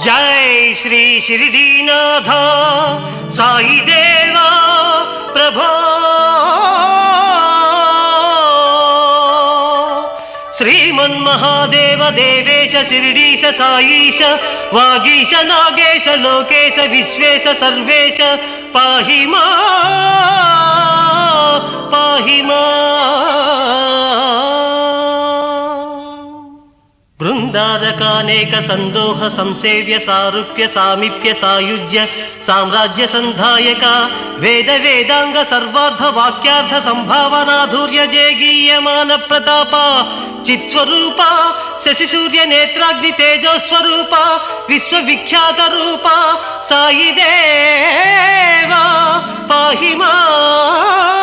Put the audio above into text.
जय श्री शिरडीनाथ साई देवा प्रभो श्रीमन्महादेव देवेश शिरडीश साईश वागीश नागेश लोकेश विश्वेश सर्वेश पाहि मां बृंदारकानेक संदोह संसेव्य सारूप्य सामीप्य सायुज्य साम्राज्य संधायक वेद वेदांग सर्वार्थ वाक्यार्थ संभावनाधुर्य जयगीयमान प्रताप चित्स्वरूप शशि सूर्य नेत्राग्नि तेजो स्वरूप विश्वविख्यात रूप साई देवा पाहि मां।